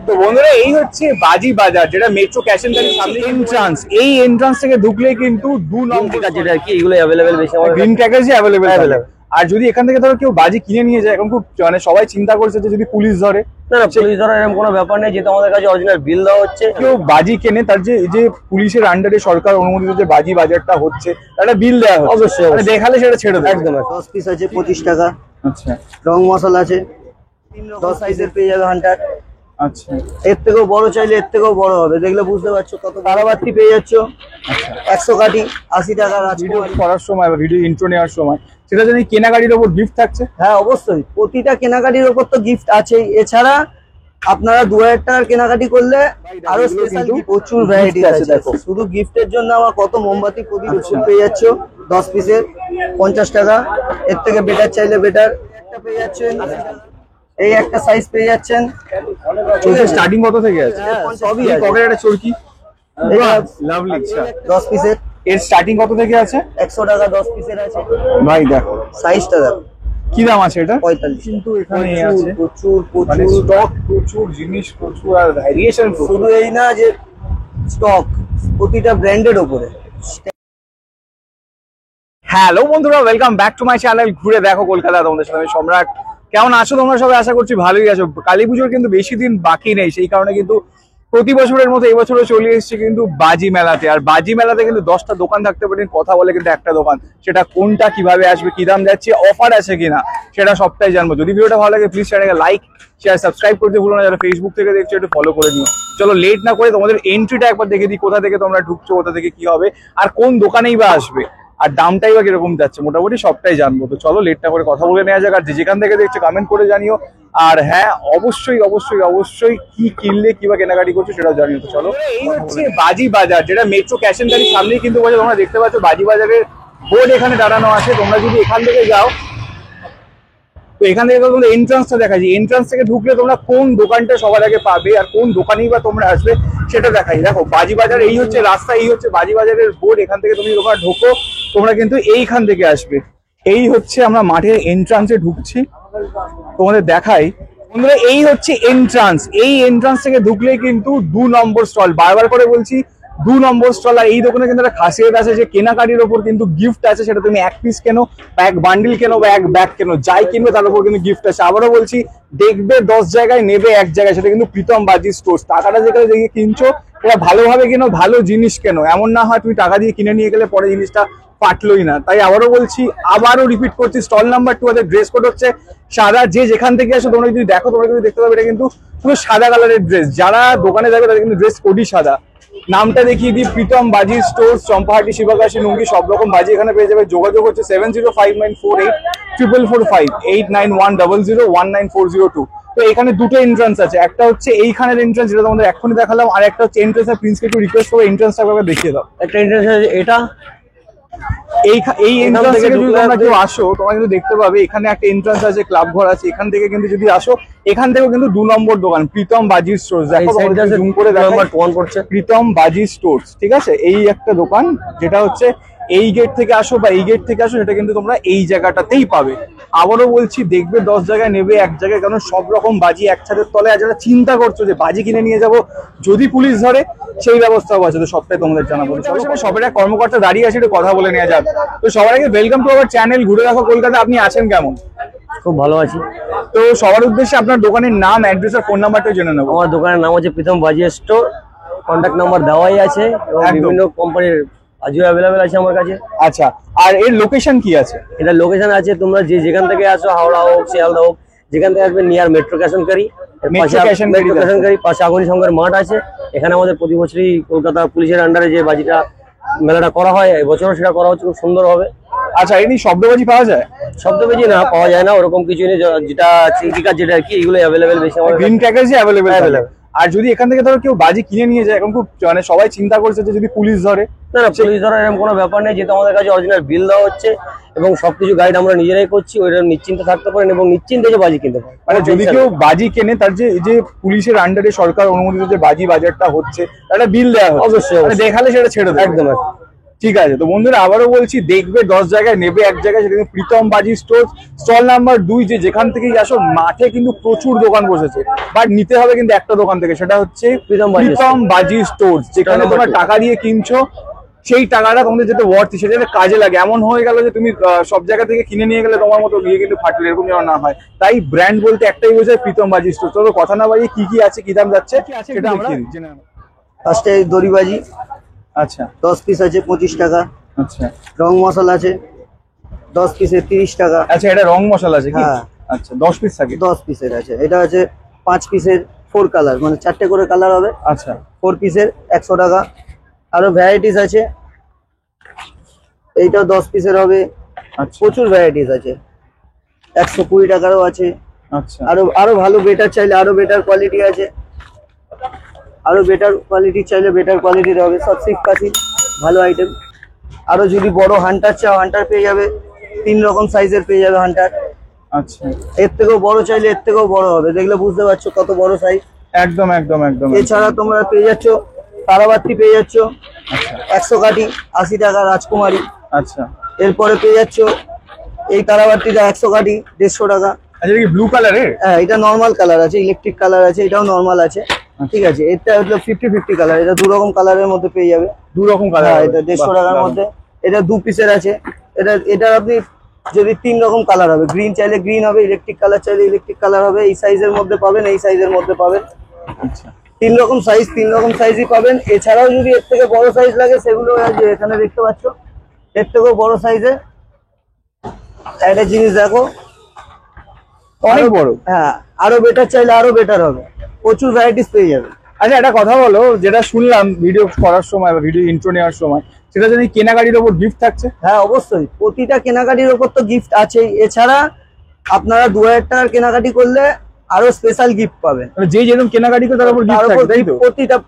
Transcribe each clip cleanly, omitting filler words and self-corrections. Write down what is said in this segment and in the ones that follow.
তো বন্ধুরা এই হচ্ছে বাজি বাজার, যেটা মেট্রো ক্যাশ এন্ড ক্যারির সামনে এন্ট্রান্স। এই এন্ট্রান্স থেকে ঢুকলে কিন্তু 2 নম্বর যেটা আর কি এগুলো अवेलेबल বেশি আমাদের গ্রিন ক্র্যাকারসই अवेलेबल। আর যদি এখান থেকে ধরো কেউ বাজি কিনে নিয়ে যায়, এখন খুব মানে সবাই চিন্তা করছে যে যদি পুলিশ ধরে, না পুলিশ ধরার এরকম কোনো ব্যাপার নেই, যেহেতু আমাদের কাছে অরিজিনাল বিল দেওয়া হচ্ছে। কেউ বাজি কেনে তার যে পুলিশের আন্ডারে সরকার অনুমোদিত যে বাজি বাজারটা হচ্ছে একটা বিল দেওয়া হয়, অবশ্যই মানে দেখালে সেটা ছেড়ে দেয় একদম। 10 পিস আছে 25 টাকা। আচ্ছা রং মশলা আছে 10 সাইজের পেয়ে যাবে হান্টার। আচ্ছা এর থেকেও বড় চাইলে এর থেকেও বড় হবে, দেখলে বুঝতে পারছো কত বারাবাতি পেয়ে যাচ্ছ। 100 কাঠি 80 টাকা। ভিডিও করার সময় বা ভিডিও ইন্ট্রো নেওয়ার সময় সেটা জানি কেনাকাটির ওপর গিফট থাকছে। হ্যাঁ অবশ্যই, প্রতিটা কেনাকাটির ওপর তো গিফট আছেই। এছাড়া আপনারা 2000 টাকার কেনাকাটি করলে আরো স্পেশাল প্রচুর ভ্যারাইটি আছে। দেখো শুধু গিফটের জন্য আমার কত মোমবাতি প্রদীপ পেয়ে যাচ্ছ 10 পিসের 50 টাকা। এর থেকে বেটার চাইলে বেটার একটা পেয়ে যাচ্ছেন, এই একটা সাইজ পেয়ে যাচ্ছেন। স্টার্টিং কত থেকে আছে? সবই আছে। পকেটে একটা চরকি লাভলি। 10 পিসের এর স্টার্টিং কত থেকে আছে? 100 টাকা 10 পিসের আছে। ভাই দেখো সাইজটা দেখো কি দাম আছে এটা? 45। কিন্তু এখানে আছে প্রচুর মানে স্টক প্রচুর, জিনিস প্রচুর, আর ভ্যারিয়েশন শুধু এই না যে স্টক, প্রতিটা ব্র্যান্ডের উপরে। হ্যালো বন্ধুরা, welcome back to my channel ঘুরে দেখো কলকাতা। তোমাদের সাথে আমি সম্রাট। কেমন আছো তোমরা সবাই? আশা করছি ভালোই আছো। কালী পুজোর কিন্তু বেশি দিন বাকি নেই, সেই কারণে কিন্তু প্রতি বছরের মতো এবছরও চলে এসেছে কিন্তু বাজি মেলাতে। আর বাজি মেলাতে কিন্তু 10টা দোকান থাকতে পারে, কথা বলে কিন্তু একটা দোকান। সেটা কোনটা, কিভাবে আসবে, কি দাম যাচ্ছে, অফার আছে কিনা, সেটা সবটাই জানবো। যদি ভিডিওটা ভালো লাগে প্লিজ চ্যানেলকে লাইক শেয়ার সাবস্ক্রাইব করতে ভুলো না। যারা ফেসবুক থেকে দেখছো একটু ফলো করে নিও। চলো লেট না করে তোমাদের এন্ট্রিটা একবার দেখে দিই, কোথা থেকে তোমরা ঢুকছো, কোথা থেকে কি হবে, আর কোন দোকানেই বা আসবে, আর দামটাই বা কিরকম যাচ্ছে, মোটামুটি সবটাই জানবো। তো চলো লেট না করে কথা বলে নেওয়া যাক। আর যেখান থেকে দেখছো কমেন্ট করে জানিও। আর হ্যাঁ অবশ্যই অবশ্যই অবশ্যই কি কিনলে কিবা কেনাকাটি করছো সেটাও জানিও। তো চলো এই হচ্ছে বাজি বাজার, যেটা মেট্রো ক্যাশ এন্ড ক্যারির সামনেই কিন্তু বাজার। তোমরা দেখতে পাচ্ছ বাজি বাজারের বোর্ড এখানে দাঁড়ানো আছে। তোমরা যদি এখান থেকে যাও, তো এখান থেকে তোমাদের এন্ট্রান্সটা দেখাচ্ছি। এন্ট্রান্স থেকে ঢুকলে তোমরা কোন দোকানটা সবার আগে পাবে আর কোন দোকানেই বা তোমরা আসবে সেটা দেখাই। দেখো বাজি বাজার, এই হচ্ছে রাস্তা, এই হচ্ছে বাজি বাজারের বোর্ড। এখান থেকে তুমি দোকান ঢোকো, তোমরা কিন্তু এইখান থেকে আসবে। এই হচ্ছে আমরা মাঠের এন্ট্রান্সে ঢুকছি, তোমাদের দেখাই বন্ধুরা। এই হচ্ছে এন্ট্রান্স। এই এন্ট্রান্স থেকে ঢুকলেই কিন্তু 2 নম্বর স্টল। বারবার করে বলছি 2 নম্বর স্টল। আর এই দোকানে কিন্তু একটা খাসিয়ত আছে যে কেনাকাটির ওপর কিন্তু গিফট আছে। সেটা তুমি 1 পিস কেনো বা 1 বান্ডিল কেনো বা 1 ব্যাগ কেনো, যাই কিনবে তার উপর কিন্তু গিফট আছে। আবারও বলছি, দেখবে 10 জায়গায়, নেবে 1 জায়গায়। সেটা কিন্তু প্রীতম বাজি স্টোর্স। টাকাটা যেখানে দেখে কিনছো এটা ভালোভাবে কেনো, ভালো জিনিস কেনো। এমন না হয় তুমি টাকা দিয়ে কিনে নিয়ে গেলে পরে জিনিসটা পাটলোই না। তাই আবারও বলছি, আবারও রিপিট করছি, স্টল নাম্বার 2 আছে। ড্রেস কোড হচ্ছে সাদা। যে যেখান থেকে আসো তোমরা যদি দেখো, তোমরা কিন্তু দেখতে পাবে এটা কিন্তু পুরো সাদা কালারের ড্রেস। যারা দোকানে যাবে তাদের কিন্তু ড্রেস কোডই সাদা। নামটা দেখিয়ে দিই, প্রীতম বাজি স্টোর্স, চম্পাহাটি, শিবাকাশী, লুঙ্গি, সব রকম বাজি এখানে পেয়ে যাবে। যোগাযোগ হচ্ছে 7059484445 8910019402। তো এখানে দুটো এন্ট্রান্স আছে। একটা হচ্ছে এইখানের এন্ট্রান্স, যেটা তোমাদের এক্ষুনি দেখালাম, আর একটা হচ্ছে এন্ট্রান্স। আর প্রিন্সকে একটু রিকোয়েস্ট করবো এন্ট্রান্সটা একবার দেখিয়ে দাও। একটা এন্ট্রান্স আছে এটা, এই এন্ট্রান্স থেকে যদি তোমরা কেউ আসো, তোমরা কিন্তু দেখতে পাবে এখানে একটা এন্ট্রান্স আছে, ক্লাব ঘর আছে। এখান থেকে কিন্তু যদি আসো, এখান থেকেও কিন্তু 2 নম্বর দোকান প্রীতম বাজি স্টোর্স। দেখো জুম করে দেখো, নাম্বার 1 পড়ছে প্রীতম বাজি স্টোর্স, ঠিক আছে? এই একটা দোকান, যেটা হচ্ছে এই গেট থেকে আসো বা এই গেট থেকে আসো, সেটা কিন্তু তোমরা এই জায়গাটাতেই পাবে। আবারও বলছি, দেখবে 10 জায়গায়, নেবে 1 জায়গায়, কারণ সব রকম বাজি এক ছাদের তলে। আর যারা চিন্তা করছো যে বাজি কিনে নিয়ে যাব যদি পুলিশ ধরে, সেই ব্যবস্থাও আছে। তো সবটাই তোমাদের জানাবো। সবাই একটা কর্মকর্তা দাঁড়িয়ে আছে, একটু কথা বলে নেওয়া যাক। তো সবার আগে ওয়েলকাম টু আওয়ার চ্যানেল ঘুরে দেখো কলকাতা। আপনি আছেন কেমন? খুব ভালো আছি। তো সবার উদ্দেশ্যে আপনার দোকানের নাম, অ্যাড্রেস আর ফোন নাম্বারটা জেনে নেবো। আমার দোকানের নাম হচ্ছে প্রীতম বাজি স্টোর, কন্ট্যাক্ট নাম্বার দেওয়াই আছে এবং বিভিন্ন কোম্পানির বাজিও অ্যাভেলেবেল আছে আমার কাছে। আচ্ছা, আর এর লোকেশন কি আছে? এটা লোকেশন আছে, তোমরা যে যেখান থেকে আসো, হাওড়া হোক, শিয়ালদা হোক, যেখান থেকে আসবে, near metro cash and carry. পাশে আগুনি সংঘের মাঠ আছে। এখানে আমাদের প্রতি বছরই কলকাতা পুলিশের আন্ডারে যে বাজিটা মেলাটা করা হয়, এবছরও সেটা করা হচ্ছে খুব সুন্দর হবে। আচ্ছা, এমনি শব্দবাজি পাওয়া যায়? শব্দবাজি না, পাওয়া যায় না, ওরকম কিছু নেই। যেটা চিন্তিকার যেটা আর কি, এগুলো অ্যাভেলেবেল বেশি আমাদের। Green ক্র্যাকারসই available. আর যদি এখান থেকে ধরো কেউ বাজি কিনে নিয়ে যায়, এখন খুব মানে সবাই চিন্তা করছে যে যদি পুলিশ ধরে, না পুলিশ ধরার এরকম কোনো ব্যাপার নেই, যেহেতু আমাদের কাছে অরিজিনাল বিল দেওয়া হচ্ছে এবং সবকিছু গাইড আমরা নিজেরাই করছি। ওইটা নিশ্চিন্তে থাকতে পারেন এবং নিশ্চিন্তে যে বাজি কিনতে পারেন। মানে যদি কেউ বাজি কেনে তার যে পুলিশের আন্ডারে সরকার অনুমোদিত যে বাজি বাজারটা হচ্ছে, একটা বিল দেওয়া হয়, অবশ্যই দেখালে সেটা ছেড়ে দেয় একদম। ঠিক আছে, তো বন্ধুরা আবারও বলছি, দেখবে 10 জায়গায়, নেবে এক জায়গায়, সেটা কিন্তু প্রীতম বাজি স্টোর, স্টল নাম্বার 2। যে যেখান থেকেই আসো, মাঠে কিন্তু প্রচুর দোকান বসেছে, বাট নিতে হবে কিন্তু একটা দোকান থেকে, সেটা হচ্ছে প্রীতম বাজি স্টোর, যেখানে তোমরা টাকা দিয়ে কিনছো, সেই টাকাটা তোমাদের যেতে ওয়ার্থ, সেটা যাতে কাজে লাগে। এমন হয়ে গেল যে তুমি সব জায়গা থেকে কিনে নিয়ে গেলে তোমার মতো গিয়ে কিন্তু ফাটলে, এরকম যেন না হয়। তাই ব্র্যান্ড বলতে একটাই বোঝায়, প্রীতম বাজি স্টোর। চলো কথা না বাজিয়ে কি কি আছে, কি দাম যাচ্ছে সেটা আমরা জেনে নেব। ফার্স্টে দড়িবাজি, আচ্ছা 10 পিস আছে 25 টাকা। আচ্ছা রং মশলা আছে 10 পিসে 30 টাকা। আচ্ছা, এটা রং মশলা আছে কি? হ্যাঁ। আচ্ছা 10 পিস থাকে। 10 পিসের আছে। এটা আছে 5 পিসের 4 কালার, মানে 4টে করে কালার হবে। আচ্ছা 4 পিসের 100 টাকা। আরো ভ্যারাইটিস আছে, এইটাও 10 পিসের হবে। আচ্ছা প্রচুর ভ্যারাইটিস আছে, 120 টাকারও আছে। আচ্ছা আরো আরো ভালো বেটার চাইলে আরো বেটার কোয়ালিটি আছে, আরো বেটার কোয়ালিটি চাইলে বেটার কোয়ালিটির হবে। সব শিবকাশি ভালো আইটেম। আরো যদি বড় হান্টার চাও, হান্টার পেয়ে যাবে, 3 রকম সাইজের পেয়ে যাবে হান্টার। আচ্ছা, এর থেকেও বড় চাইলে এর থেকেও বড় হবে, দেখলে বুঝতে পারছো কত বড় সাইজ। একদম একদম একদম। এছাড়া তোমরা পেয়ে যাচ্ছ তারাবাতি, পেয়ে যাচ্ছ 100 কাঠি 80 টাকা রাজকুমারী। আচ্ছা এরপরে পেয়ে যাচ্ছ এই তারাবাতিটা 100 কাঠি 150 টাকা। আচ্ছা, কি ব্লু কালারের? হ্যাঁ, এটা নর্মাল কালার আছে, ইলেকট্রিক কালার আছে, এটাও নর্মাল আছে। ঠিক আছে, এটা হলো 50-50 কালার, এটা 2 রকম কালারের মধ্যে পেয়ে যাবে। 2 রকম কালার। হ্যাঁ, এটা 150 টাকার মধ্যে। এটা 2 পিসের আছে। এটা আপনি যদি 3 রকম কালার হবে, গ্রিন চাইলে গ্রিন হবে, ইলেকট্রিক কালার চাইলে ইলেকট্রিক কালার হবে। এই সাইজের মধ্যে পাবেন, এই সাইজের মধ্যে পাবেন। আচ্ছা 3 রকম সাইজ, 3 রকম সাইজই পাবেন। এছাড়াও যদি এর থেকে বড় সাইজ লাগে, সেগুলো আছে এখানে দেখতে পাচ্ছ। এর থেকেও বড় সাইজে একটা জিনিস দেখো, অনেক বড়। হ্যাঁ, আরো বেটার চাইলে আরো বেটার হবে, প্রচুর ভ্যারাইটিস পেয়ে যাবে। আচ্ছা, একটা কথা বলো, যেটা শুনলাম ভিডিও করার সময় বা ভিডিও ইন্ট্রো নেওয়ার সময়, সেটা যদি কেনাকাটির ওপর গিফট থাকছে। হ্যাঁ, অবশ্যই, প্রতিটা কেনাকাটির ওপর তো গিফট আছেই। এছাড়া আপনারা 2000 টাকার কেনাকাটি করলে আরো স্পেশাল গিফট পাবেন। মানে যে যেরকম কেনাকাটি করে তার উপর তার গিফট উপর থাকবে, তাই তো?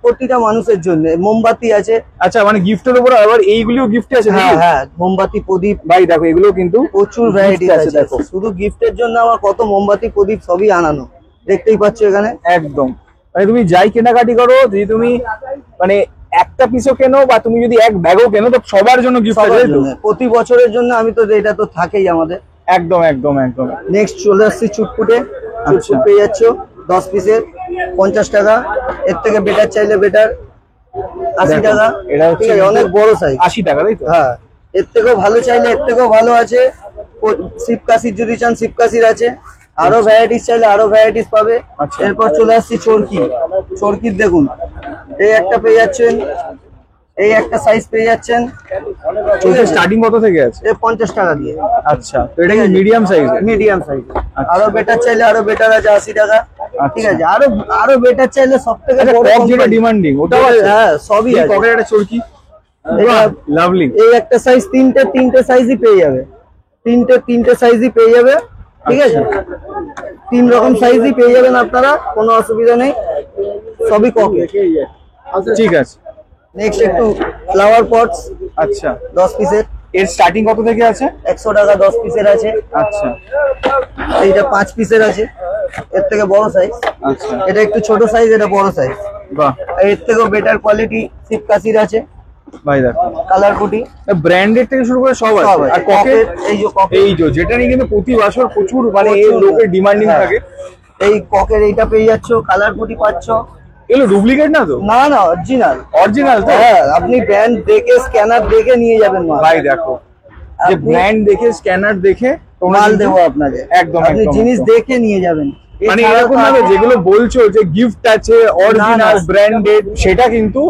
প্রতিটা মানুষের জন্য মোমবাতি আছে। আচ্ছা, মানে গিফটের উপর আবার এইগুলিও গিফট আছে? হ্যাঁ হ্যাঁ, মোমবাতি, প্রদীপ। ভাই দেখো, এগুলো কিন্তু প্রচুর ভ্যারাইটি আছে। দেখো, শুধু গিফটের জন্য আমার কত মোমবাতি, প্রদীপ সবই আনানো, দেখতেই পাচ্ছ এখানে। একদম, মানে তুমি যাই কেনাকাটি করো, যদি তুমি মানে একটা পিসও কেনো বা তুমি যদি এক ব্যাগও কেনো, তো সবার জন্য গিফট আছে, তাই তো? প্রতি বছরের জন্য আমি তো, এটা তো থাকেই আমাদের। একদম একদম একদম। নেক্সট চলে আসছি চুটপুটে। আচ্ছা। চুটপুট পেয়ে যাচ্ছ 10 পিসের 50 টাকা। এর থেকে বেটার চাইলে বেটার 80 দেখো, টাকা। এটা হচ্ছে ঠিক আছে, অনেক বড় সাইজ, 80 টাকা, তাই তো? হ্যাঁ। এর থেকেও ভালো চাইলে এর থেকেও ভালো আছে। শিবকাশির যদি চান, শিবকাশির আছে। আরো ভ্যারাইটিস চাইলে আরো ভ্যারাইটিস পাবে। আচ্ছা। এরপর চলে আসছি চরকি। চরকির দেখুন, এই একটা পেয়ে যাচ্ছেন, এই একটা সাইজ পেয়ে যাচ্ছেন। স্টার্টিং কত থেকে আছে? 50 টাকা দিয়ে। আচ্ছা, তো এটা কি মিডিয়াম সাইজ? Medium size. আচ্ছা। আরো বেটার চাইলে আরো বেটার আছে 80 টাকা। ঠিক আছে, আরো আরো বেটার চাইলে সব থেকে বড় কক যেটা ডিমান্ডিং, ওটাও আছে? হ্যাঁ, সবই আছে। ককের একটা চরকি, লাভলি। এই একটা সাইজ, তিনটে সাইজই পেয়ে যাবে। তিনটে সাইজই পেয়ে যাবে। ঠিক আছে, 3 রকম সাইজই পেয়ে যাবেন আপনারা, কোনো অসুবিধা নেই, সবই ককে। ঠিক আছে। নেক্সট একটু ফ্লাওয়ার পটস। আচ্ছা, 10 পিসের। এর স্টার্টিং কত থেকে আছে? 100 টাকা 10 পিসের আছে। আচ্ছা এইটা 5 পিসের আছে, এর থেকে বড় সাইজ। আচ্ছা, এটা একটু ছোট সাইজ, এটা বড় সাইজ। বাহ, এর থেকেও বেটার কোয়ালিটি শিবকাশির আছে, ভাই দেখো, কালার কোটি ব্র্যান্ডেড থেকে শুরু করে সব আছে। আর ককের, এই যে যেটা নিয়ে কিন্তু প্রতি বছর প্রচুর মানে এই লোকের ডিমান্ডিং থাকে। এই ককের এইটা পেয়ে যাচ্ছ, কালার কোটি পাচ্ছ। এগুলো ডুপ্লিকেট না তো? না না, অরিজিনাল। অরিজিনাল তো? হ্যাঁ, আপনি ব্র্যান্ড দেখে, স্ক্যানার দেখে নিয়ে যাবেন মাল। ভাই দেখো, যে ব্র্যান্ড দেখে, স্ক্যানার দেখে মাল দেবো আপনাকে। একদম, আপনি জিনিস দেখে নিয়ে যাবেন। মানে এরকম ভাবে যেগুলো বলছো যে গিফট আছে অরিজিনাল ব্র্যান্ডেড, সেটা কিন্তু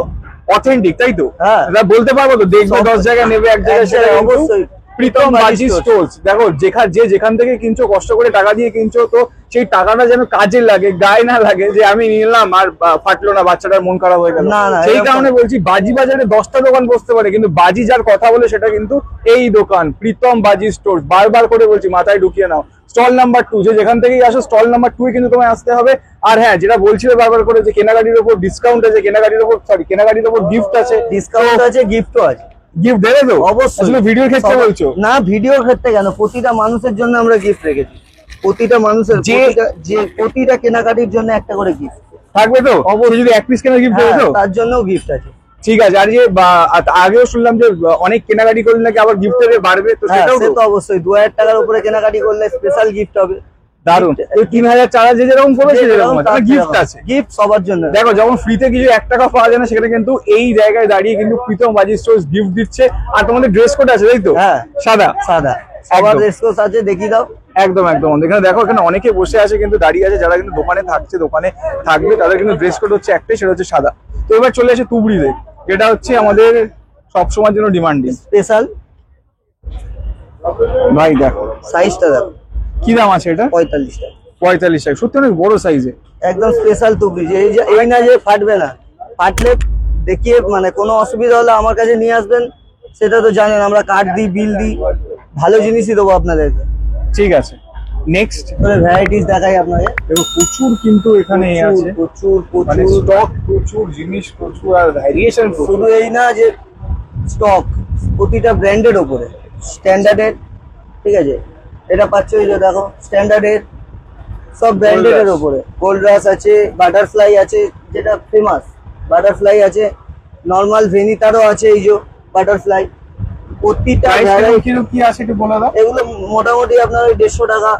অথেন্টিক, তাই তো? হ্যাঁ। এটা বলতে পারবো তো, দেখবে 10 জায়গায় নেবে এক জায়গায়, সেটা অবশ্যই প্রীতম বাজি স্টোরস। দেখো, যেখান থেকে কিনছো, কষ্ট করে টাকা দিয়ে কিনছো, তো সেই টাকাটা যেন কাজে লাগে, গায়ে না লাগে যে আমি নিলাম আর ফাটলো না, বাচ্চাটার মন খারাপ হয়ে গেল। না, সেই কারণে বলছি, বাজি বাজারে 10টা দোকান বসতে পারে, কিন্তু বাজি যার কথা বলে সেটা কিন্তু এই দোকান প্রীতম বাজি স্টোরস। বারবার করে বলছি, মাথায় ঢুকিয়ে নাও। স্টল নাম্বার 2, যে যেখান থেকেই আসো, স্টল নাম্বার 2 কিন্তু তোমায় আসতে হবে। আর হ্যাঁ, যেটা বলছিলে বারবার করে, যে কেনাকাটির উপর ডিসকাউন্ট আছে, কেনাকাটির উপর গিফট আছে। ডিসকাউন্ট আছে, গিফটও আছে। গিফট দেবে তো? অবশ্যই। আসলে ভিডিওর ক্ষেত্রে বলছো না, ভিডিওর ক্ষেত্রে কেন, প্রতিটা মানুষের জন্য আমরা গিফট রেখেছি। প্রতিটা মানুষের, প্রতিটা কেনাকাটির জন্য একটা করে গিফট থাকবে তো? অবশ্যই। যদি এক পিস কেনার গিফট দেবে তো? তার জন্যও গিফট আছে। ঠিক আছে। আর যে আগেও শুনলাম যে অনেক কেনাকাটি করলে নাকি আবার গিফটের বাড়বে, তো হ্যাঁ সেটাও সে তো? তো অবশ্যই 2000 টাকার উপরে কেনাকাটি করলে স্পেশাল গিফট হবে। দারুন। 3000 4000 যেরকম পড়েছে যেরকম গিফট আছে। গিফট সবার জন্য। দেখো যখন ফ্রিতে কিছু 1 টাকা পাওয়া যায় না, সেখানে কিন্তু এই জায়গায় দাঁড়িয়ে কিন্তু প্রীতম বাজি স্টোর্স গিফট দিচ্ছে। আর তোমাদের ড্রেস কোড আছে তাই তো? হ্যাঁ সাদা সাদা সবার একদম। ড্রেস কোড আছে, দেখিয়ে দাও। একদম একদম। এখানে দেখো, এখানে অনেকে বসে আছে কিন্তু দাঁড়িয়ে আছে, যারা কিন্তু দোকানে থাকছে, দোকানে থাকবে, তাদের কিন্তু ড্রেস কোড হচ্ছে একটাই, সেটা হচ্ছে সাদা। তো এবার চলে আসে তুবড়িতে, যেটা হচ্ছে আমাদের সবসময়ের জন্য ডিমান্ডিং। স্পেশাল ভাই দেখো সাইজটা দেখো, কি দাম আছে এটা? 45 টাকা। 45 টাকা, সত্যি অনেক বড় সাইজে। একদম স্পেশাল তুবড়ি, যে এই না যে ফাটবে না, ফাটলে দেখিয়ে মানে কোনো অসুবিধা হলে আমার কাছে নিয়ে আসবেন। সেটা তো জানেন আমরা কার্ড দিই, বিল দিই, ভালো জিনিসই দেবো আপনাদেরকে। ঠিক আছে, নেক্সট ভ্যারাইটিস দেখাই আপনাকে। দেখো প্রচুর কিন্তু এখানে আছে, প্রচুর মানে প্রচুর স্টক প্রচুর, জিনিস প্রচুর, আর ভ্যারিয়েশন প্রচুর। শুধু এই না যে স্টক, প্রতিটা ব্র্যান্ডের ওপরে স্ট্যান্ডার্ডের, ঠিক আছে। এটা পাচ্ছ এই যে দেখো স্ট্যান্ডার্ডের, সব ব্র্যান্ডের ওপরে। গোল্ড রাশ আছে, বাটারফ্লাই আছে যেটা ফেমাস, বাটারফ্লাই আছে, নর্মাল ভেনিতারও আছে এই যে বাটারফ্লাই। প্রতিটা ভ্যারাইটি কি আছে একটু বলে দাও। এগুলো মোটামুটি আপনার ওই 150 টাকা,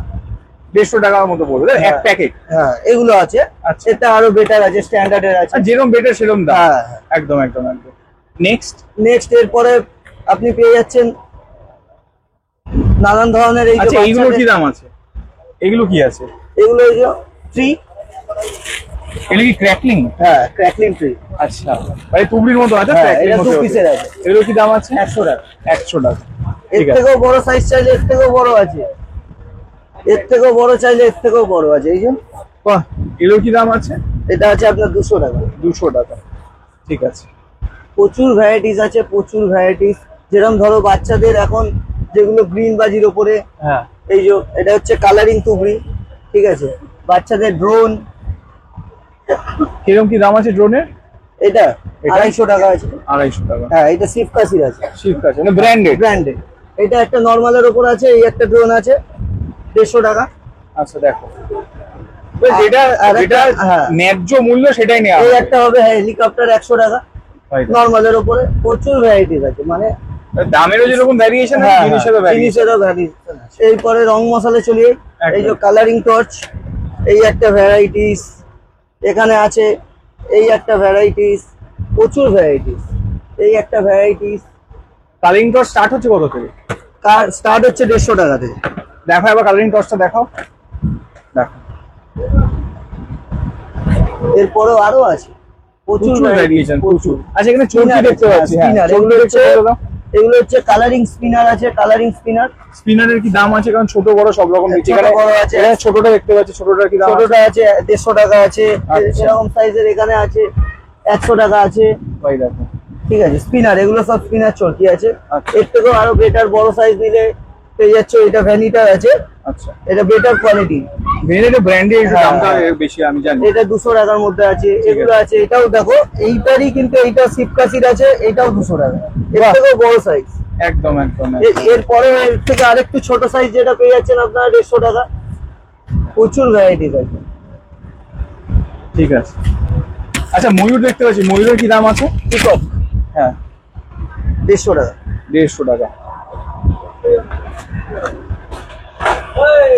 150 টাকার মতো পড়বে এক প্যাকেট। হ্যাঁ এগুলো আছে। আচ্ছা। এটা আরো বেটার আছে, স্ট্যান্ডার্ডের আছে, আর যেরকম বেটার সেরকম দাম। হ্যাঁ একদম একদম একদম। নেক্সট এরপরে আপনি পেয়ে যাচ্ছেন নানান ধরনের এই যে আচ্ছা, এইগুলো কি বাচ্চাদের- দাম আছে? এগুলো কি আছে? এগুলো এই যে ট্রি, এগুলো কি ক্র্যাকলিং? হ্যাঁ ক্র্যাকলিং ট্রি। আচ্ছা, মানে তুবড়ির মতো আছে, হ্যাঁ, crackling এটা মতো 2 আছে। পিসের আছে। এগুলো কি দাম আছে? 100 টাকা। 100 টাকা। এর ঠিক আছে। থেকেও বড় সাইজ চাইলে এর থেকেও বড় আছে, এর থেকেও বড় চাইলে এর থেকেও বড় আছে। এই যে বাহ, এগুলো কি দাম আছে? এটা আছে আপনার 200 টাকা। 200 টাকা। ঠিক আছে। প্রচুর ভ্যারাইটিস আছে, প্রচুর ভ্যারাইটিস। যেরকম ধরো বাচ্চাদের এখন যেগুলো গ্রিন বাজির ওপরে, হ্যাঁ, এই যে এটা হচ্ছে কালারিং তুবড়ি, ঠিক আছে। বাচ্চাদের ড্রোন, কিরকম কি দাম আছে ড্রোনের? এটা এটা? 250 টাকা আছে। 250 টাকা। হ্যাঁ এটা শিফকাসির আছে, শিফট আছে, মানে ব্র্যান্ডেড। ব্র্যান্ডেড। এটা একটা নর্মালের ওপর আছে, এই একটা ড্রোন আছে 150 টাকা। আচ্ছা দেখো, যেটা আর যেটা একটা- হ্যাঁ। ন্যায্য মূল্য সেটাই নেওয়া এই হবে। একটা হবে হেলিকপ্টার 100 টাকা, ভাই, নর্মালের ওপরে। প্রচুর ভ্যারাইটিস আছে, মানে দামেরও যেরকম ভ্যারিয়েশন আছে, হ্যাঁ, জিনিসেরও ভ্যারিয়েশন। জিনিসেরও ভ্যারিয়েশন আছে। এরপরে রং মশলা চলি, এই যে একদম। কালারিং টর্চ, এই একটা ভ্যারাইটিস এখানে আছে, এই একটা ভ্যারাইটিস, প্রচুর ভ্যারাইটিস, এই একটা ভ্যারাইটিস। কালারিং টর্চ স্টার্ট হচ্ছে কত থেকে? কার স্টার্ট হচ্ছে 150 টাকা থেকে। দেখো এবার কালারিং টর্চটা দেখাও। দেখো এরপরেও আরো আছে প্রচুর প্রচুর ভ্যারিয়েশন, প্রচুর। আচ্ছা, এখানে চরকি Spinner দেখতে আছে, পাচ্ছি। হ্যাঁ, spinner, চরকি এগুলো দেখতে হচ্ছে- বলে দাও। এগুলো হচ্ছে কালারিং স্পিনার আছে, কালারিং স্পিনার। স্পিনারের কি দাম আছে? কারণ ছোট বড় সব রকম দিচ্ছে। ছোট এখানে বড় আছে। এখানে ছোটটা দেখতে পাচ্ছি, ছোটটার কি দাম আছে? ছোটটা আছে 150 টাকা আছে, আচ্ছা। এরকম সাইজের এখানে আছে 100 টাকা আছে, ভাই দেখো, ঠিক আছে। স্পিনার, এগুলো সব স্পিনার চরকি আছে। আচ্ছা। এর থেকেও আরো বেটার বড় সাইজ নিলে পেয়ে যাচ্ছে, এটা ভ্যানিটার আছে, আচ্ছা। এটা বেটার কোয়ালিটি, ভেনেটে ব্র্যান্ডের হ্যাঁ, দামটা হ্যাঁ। বেশি আমি জানি। এটা 200 টাকার মধ্যে আছে। এগুলো আছে, এটাও দেখো এইটারই কিন্তু এইটা শিবকাশির আছে, এটাও 200 টাকা। এর বাহ। থেকেও বড় সাইজ। একদম একদম একদম। এরপরে এর থেকে আরেকটু ছোট সাইজ যেটা পেয়ে যাচ্ছেন আপনারা 150 টাকা। প্রচুর ভ্যারাইটিস আছে। ঠিক আছে। আচ্ছা, ময়ূর দেখতে পাচ্ছি, ময়ূরের কি দাম আছে? পিকক হ্যাঁ, 150 টাকা। 150 টাকা।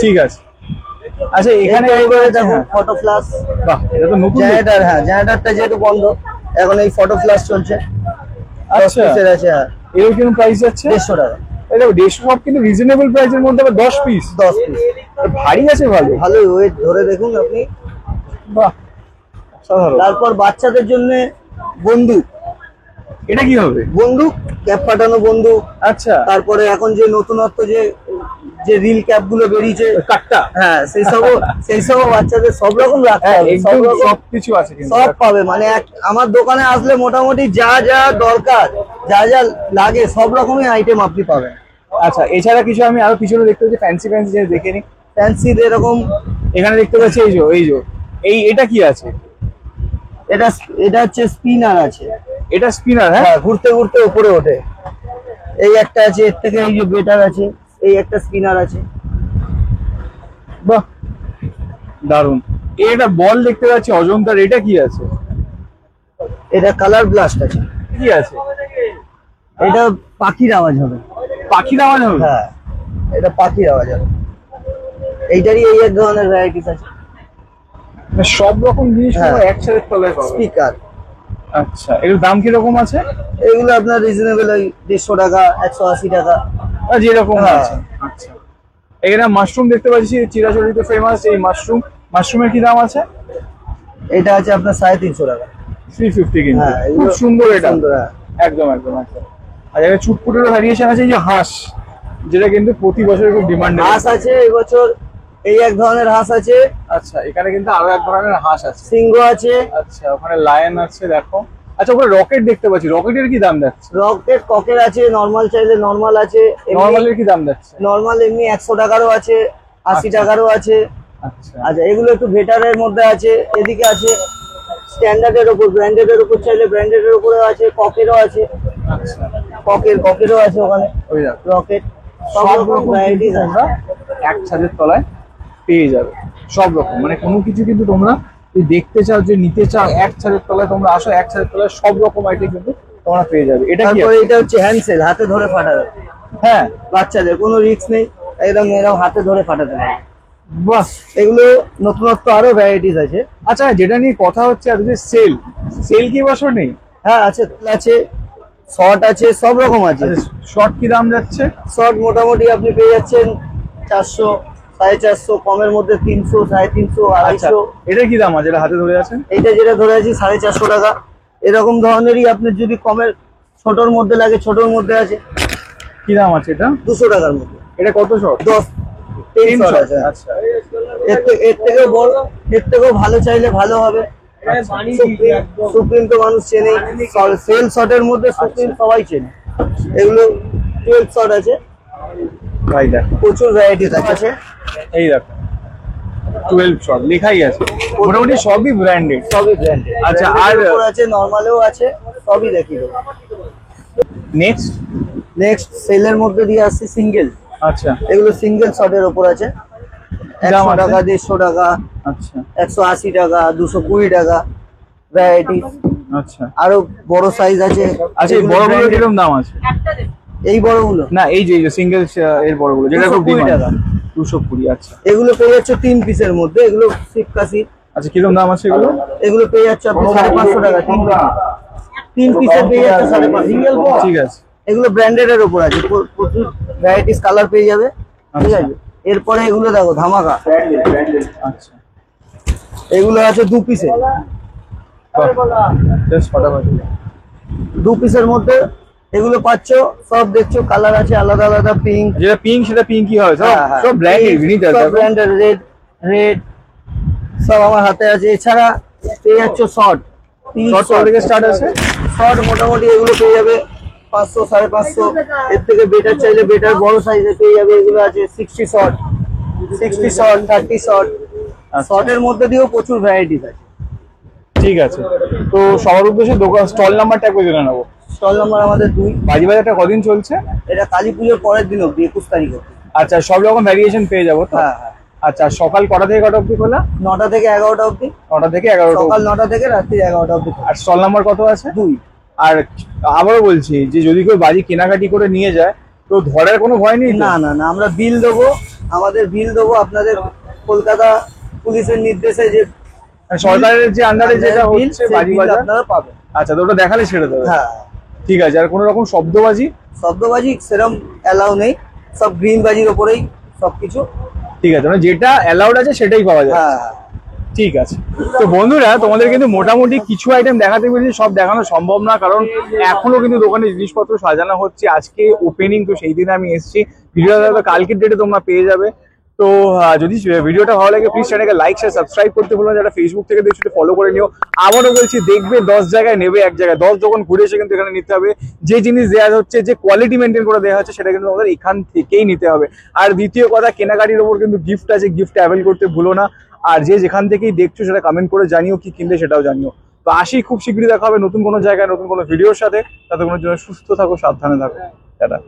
ঠিক আছে। আচ্ছা, এখানে এখানে দেখো হ্যাঁ। ফটো ফ্ল্যাশ, বাহ, এটা তো নতুন। জেনারেটর। হ্যাঁ জেনারেটরটা যেহেতু বন্ধ, এখন এই ফটো ফ্ল্যাশ চলছে। আচ্ছা, 10 পিসের আছে, হ্যাঁ এর কিরকম প্রাইস যাচ্ছে? 150 টাকা। এই দেখো 150 সব কিন্তু রিজনেবল প্রাইসের মধ্যে, আবার 10 পিস। 10 পিস ভারী আছে ভালো। ভালো ওয়েট ধরে দেখুন আপনি। বাহ, সাধারণ। তারপর বাচ্চাদের জন্য বন্দুক, এটা কি হবে? বন্দুক ক্যাপ ফাটানো বন্দুক। আচ্ছা, তারপরে এখন যে নতুনত্ব যে যে রিল ক্যাপ গুলো বেরিয়েছে, কাটটা। হ্যাঁ সেই সব বাচ্চাদের সব রকম রাখতে হ্যাঁ, হবে, সব একদম রকম সবকিছু আছে কিন্তু। সব পাবে। মানে আমার দোকানে আসলে মোটামুটি যা যা দরকার, যা যা লাগে সব রকমের আইটেম আপনি পাবেন। আচ্ছা, এছাড়া কিছু আমি আরো পিছনে দেখতে পাচ্ছি ফ্যান্সি ফ্যান্সি জিনিস, দেখে নি। ফ্যান্সির এরকম, এখানে দেখতে পাচ্ছি এই এটা কি আছে? এটা এটা হচ্ছে স্পিনার আছে, এটা স্পিনার। হ্যাঁ, হ্যাঁ ঘুরতে ঘুরতে উপরে ওঠে। এই একটা আছে, এর থেকে এই যে বেটার আছে, এই একটা স্পিনার আছে। বাহ, দারুন। এটা বল দেখতে পাচ্ছি অজন্তার, এটা কি আছে? এটা কালার ব্লাস্ট আছে। কি আছে? এটা পাখির আওয়াজ হবে। পাখির আওয়াজ হবে? হ্যাঁ, এটা পাখির আওয়াজ হবে। এইটারই এই এক ধরনের ভ্যারাইটিস আছে। মানে সব রকম জিনিস হ্যাঁ। একসাথে তলায় পাবো। স্পিকার। আচ্ছা, এর দাম কিরকম আছে? এগুলো আপনার রিজনেবল, ওই 150 টাকা, 180 টাকা, যেরকম হ্যাঁ। আছে। আচ্ছা, এখানে মাশরুম দেখতে পাচ্ছি, চিরাচরিত ফেমাস এই মাশরুমের কি দাম আছে? এটা আছে আপনার 350 টাকা। 350 কিন্তু। হ্যাঁ, খুব এগুলো সুন্দর এটা। সুন্দর, হ্যাঁ। একদম একদম একদম। আর এখানে চুটপুটের ভ্যারিয়েশন আছে, এই যে হাঁস, যেটা কিন্তু প্রতি বছর খুব ডিমান্ড। হাঁস আছে এবছর, এই এক ধরনের হাঁস আছে। আচ্ছা, এখানে কিন্তু আরো এক ধরনের হাঁস আছে। সিংহ আছে। আচ্ছা, ওখানে লায়ন আছে দেখো। আচ্ছা, ওখানে রকেট দেখতে পাচ্ছি, রকেটের কি দাম যাচ্ছে? রকেট ককের আছে, নরমাল চাইলে নরমাল আছে। নরমালের কি দাম যাচ্ছে? নরমাল এমনি 100 টাকারও আছে, 80 আচ্ছা। টাকারও আছে। আচ্ছা আচ্ছা, এগুলো একটু বেটারের মধ্যে আছে। এদিকে আছে স্ট্যান্ডার্ডের উপর, ব্র্যান্ডেডের উপর চাইলে ব্র্যান্ডেডের উপরে আছে, ককেরও আছে। আচ্ছা, ককেরও আছে ওখানে, ওই দেখো রকেট, সব রকম ভ্যারাইটিস আছে। তোমরা এক ছাদের তলায় পেয়ে যাবে। সব রকম, মানে কোনো কিছু কিন্তু তোমরা যদি দেখতে চাও, যে নিতে চাও, এক ছাদের তলায় তোমরা আসো, এক ছাদের তলায় সব রকম আইটেম কিন্তু তোমরা পেয়ে যাবে। এটা কি তারপরে আছে? এটা হচ্ছে হ্যান্ডসেল, হাতে ধরে ফাটাবে। হ্যাঁ, বাচ্চাদের কোনো রিস্ক নেই, একদম এরকম হাতে ধরে ফাটাতে পারে। বাহ। এগুলো নতুনত্ব আরো ভ্যারাইটিস আছে। আচ্ছা, যেটা নিয়ে কথা হচ্ছে আর যে সেল কি বছর নেই? হ্যাঁ আছে, আছে, শর্ট আছে, সব রকম আছে। শর্ট কি দাম যাচ্ছে? শর্ট মোটামুটি আপনি পেয়ে যাচ্ছেন 400, 450, কমের মধ্যে 300, 350, আচ্ছা, 250। এটা কি দাম আছে, এটা হাতে ধরে আছেন? এইটা যেটা ধরে আছি 450 টাকা। এরকম ধরনেরই আপনার যদি কমের ছোটর মধ্যে লাগে, ছোটর মধ্যে আছে। কি দাম আছে এটা? 200 টাকার মধ্যে। এটা কত শর্ট? 10, 10 শর্ট আছে। আচ্ছা, এর থেকেও বড়, এর থেকেও ভালো চাইলে ভালো হবে। সুপ্রিম তো মানুষ চেনে, সেল শর্টের মধ্যে সুপ্রিম সবাই চেনে। এগুলো 12 শর্ট আছে, ভাই দেখো প্রচুর ভ্যারাইটিস আছে। এই দেখো 12 শর্ট লেখাই আছে, মোটামুটি সবই ব্র্যান্ডেড। সবই ব্র্যান্ডেড। আচ্ছা, আর আছে, নরমালেও আছে, সবই দেখিয়ে দেবো। নেক্সট সেলের মধ্যে দিয়ে আসছে সিঙ্গেল। আচ্ছা, এগুলো সিঙ্গেল শর্টের উপর আছে, 100 টাকা, 150 টাকা, আচ্ছা 180 টাকা, 220 টাকা ভ্যারাইটিস। আচ্ছা আরো বড় সাইজ আছে। আচ্ছা, এই বড়গুলো কিরকম দাম আছে? এই বড়গুলো না, এই যে সিঙ্গেল এর বড়গুলো যেটা খুব 220 ডিমান্ড। টাকা। 220। আচ্ছা এগুলো পেয়ে যাচ্ছে 3 পিসের মধ্যে, এগুলো সিপকাসি। আচ্ছা, কিরকম দাম আছে এগুলো? এগুলো পেয়ে যাচ্ছে আপনি 550 টাকা। 3 পিসের পেয়ে যাচ্ছে 550। ঠিক আছে। এগুলো ব্র্যান্ডেড এর উপর আছে, প্রচুর ভ্যারাইটিস কালার পেয়ে যাবে। ঠিক আছে, এরপরে এগুলো দেখো ধামাকা। আচ্ছা, এগুলো আছে 2 পিসের। জাস্ট ফাটাফাটি 2 পিসের মধ্যে এগুলো পাচ্ছ, সব দেখছো কালার আছে আলাদা আলাদা। পিঙ্ক, যেটা পিঙ্ক সেটা পিঙ্কই হয়, সব ব্র্যান্ডেড গ্রিন আছে, সব ব্র্যান্ডেড। রেড সব আমার হাতে আছে। এছাড়া পেয়ে যাচ্ছ শর্ট। শর্ট থেকে স্টার্ট আছে। শর্ট মোটামুটি এগুলো পেয়ে যাবে 500, 550। এর থেকে বেটার চাইলে বেটার বড় সাইজে পেয়ে যাবে। এগুলো আছে 60 শর্ট, 60 শর্ট, 30 শর্ট। শর্টের মধ্যে দিয়েও প্রচুর ভ্যারাইটিস আছে। ঠিক আছে, তো সবার উদ্দেশ্যে দোকান স্টল নাম্বারটা একবার জেনে নেবো। স্টল নাম্বার আমাদের 2। বাজি বাজারটা কদিন চলছে? এটা কালী পুজোর পরের দিন অব্দি, 21 তারিখ অব্দি। আচ্ছা, সব রকম ভ্যারিয়েশন পেয়ে যাবো তো? হ্যাঁ হ্যাঁ। আচ্ছা, সকাল কটা থেকে কটা অবধি খোলা? 9টা থেকে 11টা অব্দি। 9টা থেকে 11টা সকাল অবধি। 9টা থেকে রাত্রি 11টা অব্দি। আর স্টল নাম্বার কত আছে? 2। আর আবারও বলছি যে যদি কেউ বাজি কেনাকাটি করে নিয়ে যায় তো ধরার কোনো ভয় নেই তো? না না না, আমরা বিল দেবো, আমাদের বিল দেবো আপনাদের কলকাতা পুলিশের নির্দেশে, যে মানে সরকারের যে আন্ডারে যেটা বিল, হচ্ছে সেই বাজি বিল বাজার। আপনারা পাবেন। আচ্ছা, তো ওটা দেখালে ছেড়ে দেবে? হ্যাঁ, ঠিক আছে। আর কোনো রকম শব্দবাজি? শব্দবাজি সেরকম অ্যালাউ নেই, সব গ্রিন বাজির ওপরেই সবকিছু। ঠিক আছে, মানে যেটা অ্যালাউড আছে সেটাই পাওয়া যায়। হ্যাঁ, ঠিক আছে। তো বন্ধুরা, তোমাদের কিন্তু মোটামুটি কিছু আইটেম দেখাতে পেরেছি, সব দেখানো সম্ভব না, কারণ এখনো কিন্তু দোকানে জিনিসপত্র সাজানো হচ্ছে। আজকে ওপেনিং, তো সেই দিনে আমি এসেছি। ভিডিওটা কালকের ডেটে তোমরা পেয়ে যাবে। তো যদি ভিডিওটা ভালো লাগে প্লিজ চ্যানেলকে লাইক শেয়ার সাবস্ক্রাইব করতে ভুলো না। যারা ফেসবুক থেকে দেখছো ফলো করে নিও। আবারও বলছি, দেখবে 10 জায়গায়, নেবে 1 জায়গায়। 10 যখন ঘুরে এসে কিন্তু এখানে নিতে হবে। যে জিনিস দেওয়া হচ্ছে, যে কোয়ালিটি মেনটেন করে দেওয়া হচ্ছে, সেটা কিন্তু আমাদের এখান থেকেই নিতে হবে। আর দ্বিতীয় কথা, কেনাকাটির ওপর কিন্তু গিফট আছে, গিফট অ্যাভেল করতে ভুলো না। আর যে যেখান থেকেই দেখছো সেটা কমেন্ট করে জানিও, কি কিনলে সেটাও জানিও। তো আসি, খুব শীঘ্রই দেখা হবে নতুন কোনো জায়গায় নতুন কোনো ভিডিওর সাথে। ততক্ষণের জন্য সুস্থ থাকো, সাবধানে থাকো, টাটা।